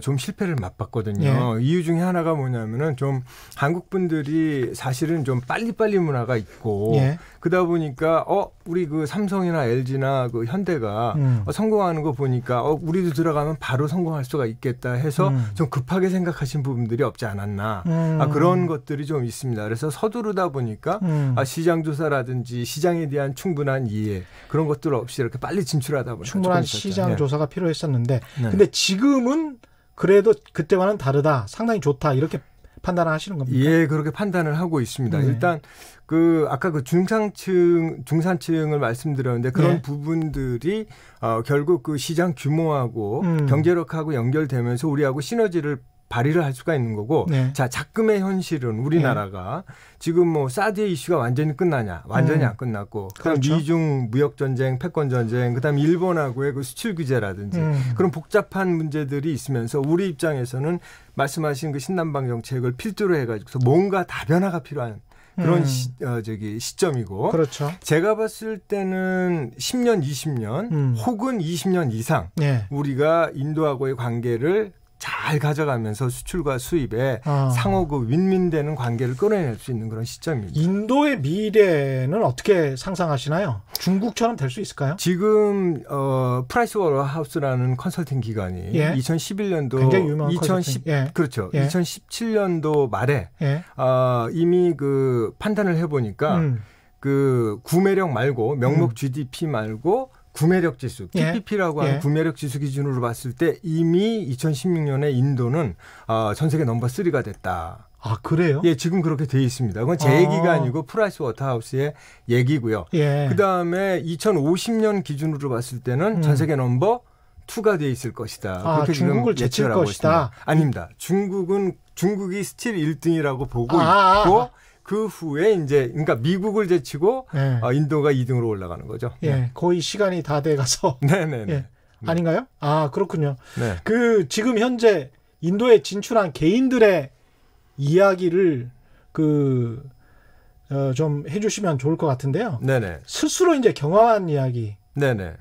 좀 실패를 맛봤거든요. 이유 중에 하나가 뭐냐면은 좀 한국 분들이 사실은 좀 빨리빨리 문화가 있고 그러다 보니까 우리 그 삼성이나 LG나 그 현대가 성공하는 거 보니까 우리도 들어가면 바로 성공할 수가 있겠다 해서 좀 급하게 생각하신 부분들이 없지 않았나. 그런 것들이 좀 있습니다. 그래서 서두르다 보니까 시장 조사라든지 시장에 대한 충분한 이해 그런 것들 없이 이렇게 빨리 진출하다 보니까 충분한 시장 조사가 필요했었는데 근데 지금은 그래도 그때와는 다르다. 상당히 좋다. 이렇게 판단을 하시는 겁니까? 예, 그렇게 판단을 하고 있습니다. 일단 그 아까 그 중산층을 말씀드렸는데 그런 부분들이 결국 그 시장 규모하고 경제력하고 연결되면서 우리하고 시너지를 발휘를 할 수가 있는 거고 자 작금의 현실은 우리나라가 지금 뭐 사드의 이슈가 완전히 끝나냐 완전히 안 끝났고 그다음 그렇죠. 미중 무역 전쟁 패권 전쟁 그다음 일본하고의 그 수출 규제라든지 그런 복잡한 문제들이 있으면서 우리 입장에서는 말씀하신 그 신남방 정책을 필두로 해가지고 뭔가 다변화가 필요한 그런 시점이고 그렇죠. 제가 봤을 때는 10년 20년 혹은 20년 이상 우리가 인도하고의 관계를 잘 가져가면서 수출과 수입에 상호 그 윈윈되는 관계를 끌어낼 수 있는 그런 시점입니다. 인도의 미래는 어떻게 상상하시나요? 중국처럼 될 수 있을까요? 지금 프라이스워터하우스라는 컨설팅 기관이 2011년도 굉장히 유명한 컨설팅. 그렇죠. 2017년도 말에 이미 그 판단을 해보니까 그 구매력 말고 명목 GDP 말고 구매력 지수, TPP라고 하는 구매력 지수 기준으로 봤을 때 이미 2016년에 인도는 전 세계 넘버 3가 됐다. 아, 그래요? 예, 지금 그렇게 돼 있습니다. 그건 제 얘기가 아니고 프라이스 워터하우스의 얘기고요. 그다음에 2050년 기준으로 봤을 때는 전 세계 넘버 2가 돼 있을 것이다. 그렇게 중국을 제칠 것이다. 있습니다. 아닙니다. 중국이 스틸 1등이라고 보고 있고 그 후에 이제 그러니까 미국을 제치고 인도가 2등으로 올라가는 거죠. 거의 시간이 다 돼 가서. 네네네. 아닌가요? 아, 그렇군요. 네. 그 지금 현재 인도에 진출한 개인들의 이야기를 좀 해주시면 좋을 것 같은데요. 네네. 스스로 이제 경험한 이야기. 네네.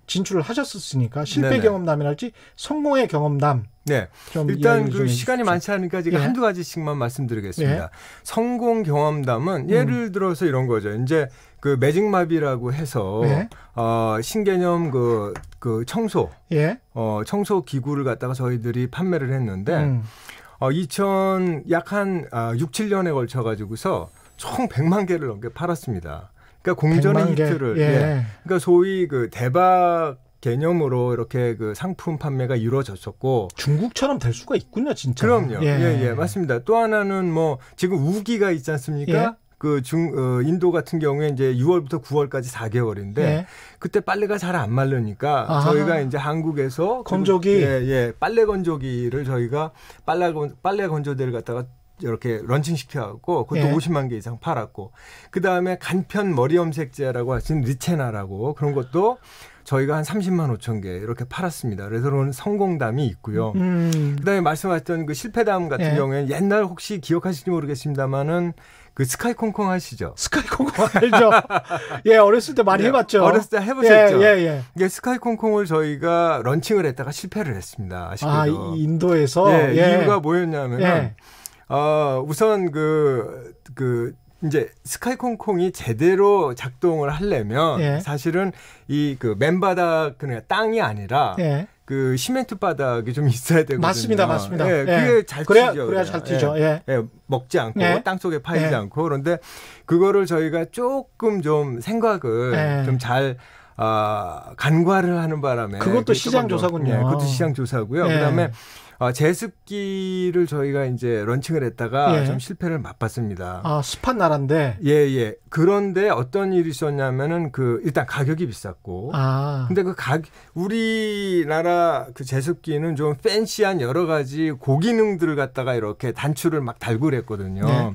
진출을 하셨었으니까 실패 경험담이랄지 성공의 경험담. 네. 일단 시간이 많지 않으니까 제가 한두 가지씩만 말씀드리겠습니다. 성공 경험담은 예를 들어서 이런 거죠. 이제 그 매직마비라고 해서 신개념 그 청소 청소 기구를 갖다가 저희들이 판매를 했는데 약 한 6, 7년에 걸쳐 가지고서 총 100만 개를 넘게 팔았습니다. 그러니까 공전의 히트를 그러니까 소위 그 대박 개념으로 이렇게 그 상품 판매가 이루어졌었고 중국처럼 될 수가 있군요, 진짜. 그럼요. 맞습니다. 또 하나는 뭐 지금 우기가 있지 않습니까? 인도 같은 경우에 이제 6월부터 9월까지 4개월인데 그때 빨래가 잘 안 마르니까 저희가 이제 한국에서 건조기 빨래 건조기를 저희가 빨래 건조대를 갖다가 이렇게 런칭시켜갖고 그것도 50만 개 이상 팔았고 그다음에 간편 머리 염색제라고 하신 리체나라고 그런 것도 저희가 한 30만 5천 개 이렇게 팔았습니다. 그래서 그런 성공담이 있고요. 그다음에 말씀하셨던 그 실패담 같은 경우에는 옛날 혹시 기억하실지 모르겠습니다만은 그 스카이콩콩 아시죠? 스카이콩콩 알죠? 어렸을 때 많이 해봤죠. 어렸을 때 해보셨죠? 이게 스카이콩콩을 저희가 런칭을 했다가 실패를 했습니다. 아쉽게도. 인도에서? 이유가 뭐였냐면은 우선 이제 스카이콩콩이 제대로 작동을 하려면 사실은 이 그 맨바닥 그냥 땅이 아니라 그 시멘트 바닥이 좀 있어야 되거든요. 맞습니다. 그게 잘 튀죠. 그래야 잘 튀죠. 먹지 않고 땅 속에 파이지 않고 그런데 그거를 저희가 조금 좀 생각을 좀 잘 간과를 하는 바람에 그것도 시장 조사군요. 그것도 시장 조사고요. 그다음에 제습기를 저희가 이제 런칭을 했다가 좀 실패를 맛봤습니다. 습한 나라인데. 그런데 어떤 일이 있었냐면은 일단 가격이 비쌌고. 근데 우리나라 그 제습기는 좀 팬시한 여러 가지 고기능들을 갖다가 이렇게 단추를 막 달고 그랬거든요.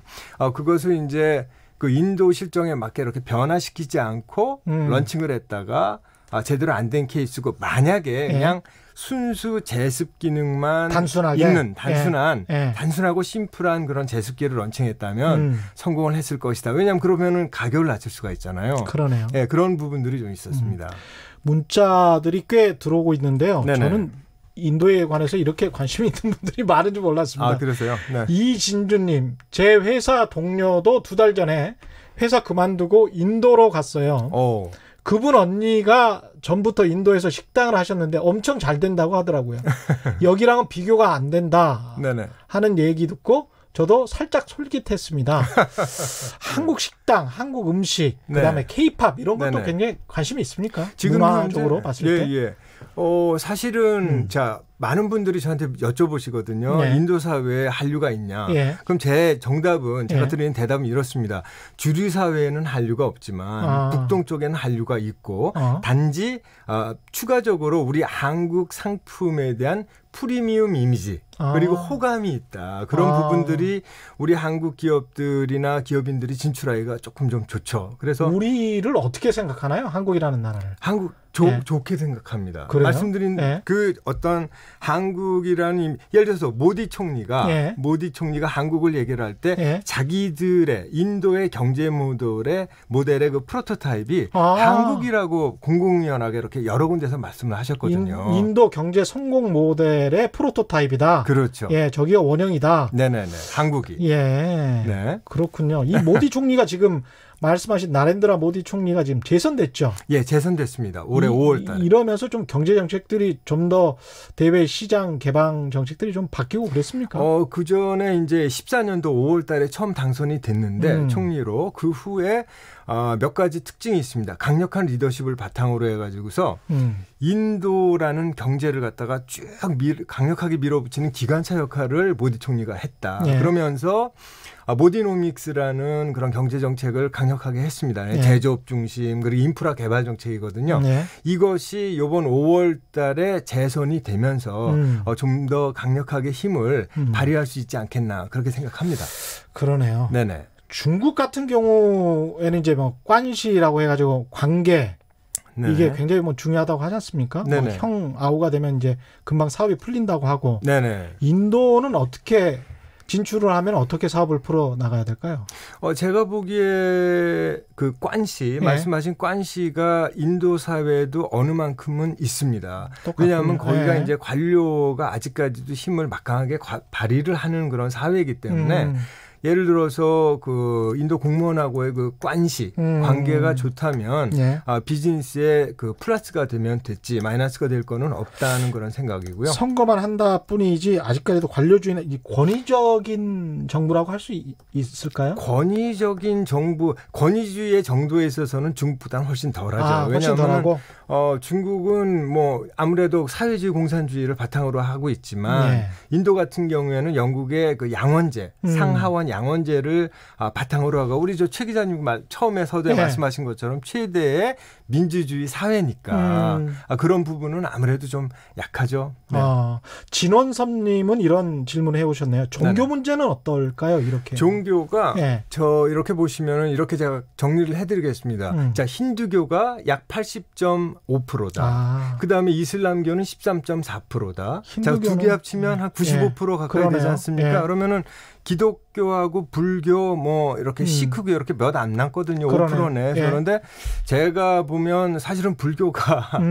그것을 이제 그 인도 실정에 맞게 이렇게 변화시키지 않고 런칭을 했다가 제대로 안 된 케이스고 만약에 그냥 순수 제습 기능만 단순하게 있는 단순하고 심플한 그런 제습기를 런칭했다면 성공을 했을 것이다. 왜냐하면 그러면은 가격을 낮출 수가 있잖아요. 그러네요. 그런 부분들이 좀 있었습니다. 문자들이 꽤 들어오고 있는데요. 저는 인도에 관해서 이렇게 관심이 있는 분들이 많은 줄 몰랐습니다. 그러세요? 네. 이진주님, 제 회사 동료도 2달 전에 회사 그만두고 인도로 갔어요. 그분 언니가 전부터 인도에서 식당을 하셨는데 엄청 잘 된다고 하더라고요. 여기랑은 비교가 안 된다 하는 얘기 듣고 저도 살짝 솔깃했습니다. 한국 식당, 한국 음식, 그다음에 K-팝 이런 것도 굉장히 관심이 있습니까? 지금 문화적으로 봤을 때. 사실은 자 많은 분들이 저한테 여쭤보시거든요. 인도 사회에 한류가 있냐? 그럼 제 정답은 제가 드리는 대답은 이렇습니다. 주류 사회에는 한류가 없지만 북동쪽에는 한류가 있고 단지 추가적으로 우리 한국 상품에 대한 프리미엄 이미지 그리고 호감이 있다. 그런 부분들이 우리 한국 기업들이나 기업인들이 진출하기가 조금 좀 좋죠. 그래서 우리를 어떻게 생각하나요? 한국이라는 나라를. 좋게 생각합니다. 그래요? 말씀드린 그 어떤 한국이라는 예를 들어서 모디 총리가 한국을 얘기를 할 때 자기들의 인도의 경제 모델의 그 프로토타입이 한국이라고 공공연하게 이렇게 여러 군데서 말씀을 하셨거든요. 인도 경제 성공 모델의 프로토타입이다. 그렇죠. 저기가 원형이다. 네네네. 한국이. 그렇군요. 이 모디 총리가 지금 말씀하신 나렌드라 모디 총리가 지금 재선됐죠? 재선됐습니다. 올해 5월 달에. 이러면서 좀 경제 정책들이 좀 더 대외 시장 개방 정책들이 좀 바뀌고 그랬습니까? 그 전에 이제 14년도 5월 달에 처음 당선이 됐는데 총리로 그 후에 몇 가지 특징이 있습니다. 강력한 리더십을 바탕으로 해가지고서 인도라는 경제를 갖다가 쭉 강력하게 밀어붙이는 기관차 역할을 모디 총리가 했다. 예. 그러면서 모디노믹스라는 그런 경제 정책을 강력하게 했습니다. 예. 제조업 중심 그리고 인프라 개발 정책이거든요. 예. 이것이 이번 5월 달에 재선이 되면서 좀 더 강력하게 힘을 발휘할 수 있지 않겠나 그렇게 생각합니다. 그러네요. 네네. 중국 같은 경우에는 이제 뭐 관시라고 해가지고 관계 네네. 이게 굉장히 뭐 중요하다고 하지 않습니까? 뭐 형 아우가 되면 이제 금방 사업이 풀린다고 하고. 네네. 인도는 어떻게 진출을 하면 어떻게 사업을 풀어 나가야 될까요? 제가 보기에 그 관시 말씀하신 관시가 인도 사회에도 어느 만큼은 있습니다. 왜냐하면 거기가 이제 관료가 아직까지도 힘을 막강하게 발휘를 하는 그런 사회이기 때문에. 예를 들어서 그 인도 공무원하고의 그 관시 관계가 좋다면 비즈니스에 그 플러스가 되면 됐지 마이너스가 될 거는 없다는 그런 생각이고요. 선거만 한다 뿐이지 아직까지도 관료주의나 권위적인 정부라고 할 수 있을까요? 권위적인 정부, 권위주의의 정도에 있어서는 중국보다는 훨씬 덜하죠. 훨씬 덜하고? 중국은 뭐 아무래도 사회주의 공산주의를 바탕으로 하고 있지만 인도 같은 경우에는 영국의 그 양원제, 상하원 양원제를 바탕으로 하고 우리 최 기자님 처음에 서두에 말씀하신 것처럼 최대의 민주주의 사회니까 그런 부분은 아무래도 좀 약하죠. 네. 진원섭님은 이런 질문을 해오셨네요. 종교 문제는 어떨까요? 이렇게 종교가 저 이렇게 보시면은 이렇게 제가 정리를 해드리겠습니다. 자, 힌두교가 약 80.5%다. 그 다음에 이슬람교는 13.4%다. 자, 두 개 합치면 한 95% 가까이 그러네요. 되지 않습니까? 그러면은 기독교하고 불교 뭐 이렇게 시크교 이렇게 몇 안 남거든요. 5%네. 그런데 제가 보면 사실은 불교가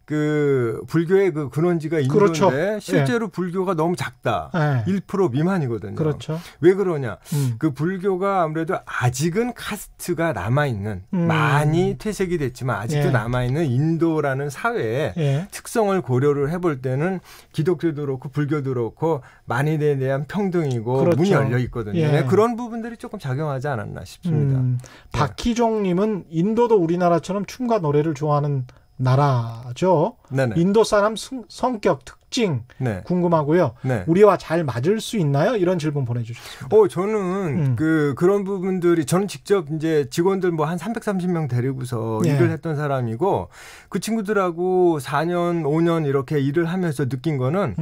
그 불교의 그 근원지가 인도인데 실제로 불교가 너무 작다. 1% 미만이거든요. 그렇죠. 왜 그러냐? 그 불교가 아무래도 아직은 카스트가 남아있는 많이 퇴색이 됐지만 아직도 남아있는 인도라는 사회의 특성을 고려를 해볼 때는 기독교도 그렇고 불교도 그렇고 만인에 대한 평등이고 문이 열려 있거든요. 그런 부분들이 조금 작용하지 않았나 싶습니다. 박희종님은 인도도 우리나라처럼 춤과 노래를 좋아하는 나라죠. 네네. 인도 사람 성격 특징 궁금하고요. 우리와 잘 맞을 수 있나요? 이런 질문 보내주셨습니다. 저는 그런 부분들이 저는 직접 이제 직원들 뭐 한 330명 데리고서 일을 했던 사람이고 그 친구들하고 4년, 5년 이렇게 일을 하면서 느낀 거는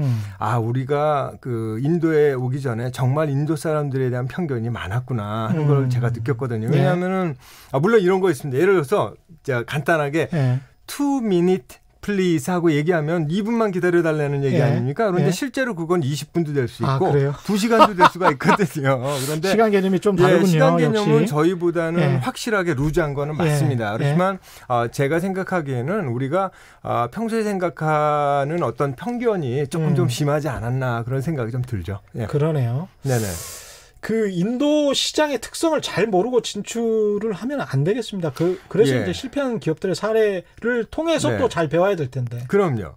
우리가 그 인도에 오기 전에 정말 인도 사람들에 대한 편견이 많았구나 하는 걸 제가 느꼈거든요. 왜냐하면은 물론 이런 거 있습니다. 예를 들어서 제가 간단하게 2 minute please 하고 얘기하면 2분만 기다려달라는 얘기 아닙니까? 그런데 실제로 그건 20분도 될 수 있고 2시간도 될 수가 있거든요. 그런데 시간 개념이 좀 다르군요. 시간 개념은 역시. 저희보다는 확실하게 루즈한 거는 맞습니다. 그렇지만 제가 생각하기에는 우리가 평소에 생각하는 어떤 편견이 조금 좀 심하지 않았나 그런 생각이 좀 들죠. 그러네요. 네네. 그 인도 시장의 특성을 잘 모르고 진출을 하면 안 되겠습니다. 그래서 이제 실패한 기업들의 사례를 통해서 또 잘 배워야 될 텐데. 그럼요.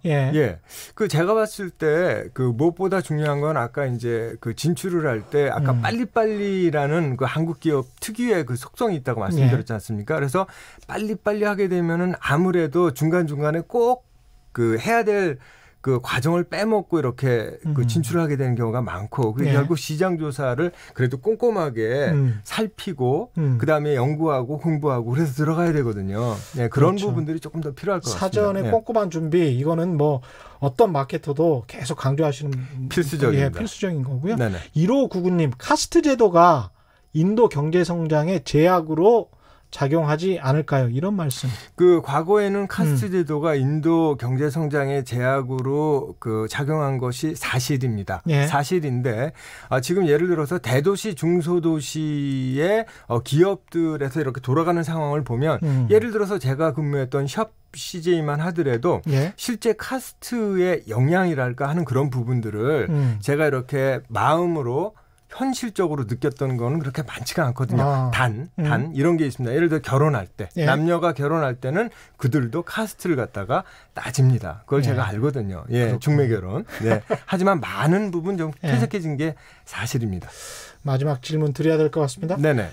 그 제가 봤을 때 그 무엇보다 중요한 건 아까 이제 그 진출을 할 때 아까 빨리빨리라는 그 한국 기업 특유의 그 속성이 있다고 말씀드렸지 않습니까? 그래서 빨리빨리 하게 되면은 아무래도 중간중간에 꼭 그 해야 될 그 과정을 빼먹고 이렇게 그 진출을 하게 되는 경우가 많고 결국 시장 조사를 그래도 꼼꼼하게 살피고 그다음에 연구하고 공부하고 그래서 들어가야 되거든요. 그런 부분들이 조금 더 필요할 것 같습니다. 사전에 꼼꼼한 준비 이거는 뭐 어떤 마케터도 계속 강조하시는 필수적인 거고요. 1599님 카스트 제도가 인도 경제 성장의 제약으로 작용하지 않을까요? 이런 말씀. 그 과거에는 카스트 제도가 인도 경제 성장의 제약으로 그 작용한 것이 사실입니다. 사실인데 지금 예를 들어서 대도시 중소도시의 기업들에서 이렇게 돌아가는 상황을 보면 예를 들어서 제가 근무했던 샵 CJ만 하더라도 실제 카스트의 영향이랄까 하는 그런 부분들을 제가 이렇게 마음으로 현실적으로 느꼈던 거는 그렇게 많지가 않거든요. 단 이런 게 있습니다. 예를 들어 결혼할 때 남녀가 결혼할 때는 그들도 카스트를 갖다가 따집니다. 그걸 제가 알거든요. 중매 결혼. 하지만 많은 부분 좀 퇴색해진 게 사실입니다. 마지막 질문 드려야 될 것 같습니다. 네네.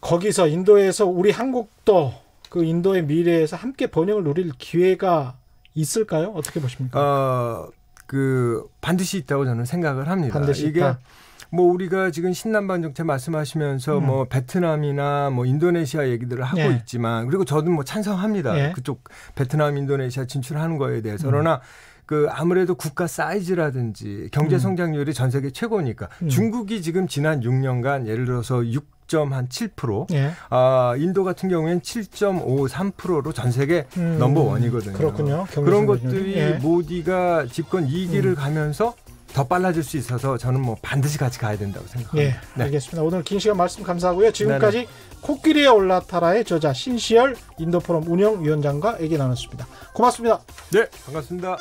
거기서 인도에서 우리 한국도 그 인도의 미래에서 함께 번영을 누릴 기회가 있을까요? 어떻게 보십니까? 반드시 있다고 저는 생각을 합니다. 반드시 이게 있다. 뭐 우리가 지금 신남방 정책 말씀하시면서 뭐 베트남이나 뭐 인도네시아 얘기들을 하고 예. 있지만 그리고 저도 뭐 찬성합니다. 예. 그쪽 베트남, 인도네시아 진출하는 거에 대해서. 그러나 아무래도 국가 사이즈라든지 경제 성장률이 전 세계 최고니까 중국이 지금 지난 6년간 예를 들어서 6.7%, 예. 인도 같은 경우에는 7.53%로 전 세계 넘버원이거든요. 그렇군요. 그런 것들이 예. 모디가 집권 2기를 가면서 더 빨라질 수 있어서 저는 뭐 반드시 같이 가야 된다고 생각합니다. 네, 알겠습니다. 오늘 긴 시간 말씀 감사하고요. 지금까지 네네. 코끼리에 올라타라의 저자 신시열 인도포럼 운영위원장과 얘기 나눴습니다. 고맙습니다. 네, 반갑습니다.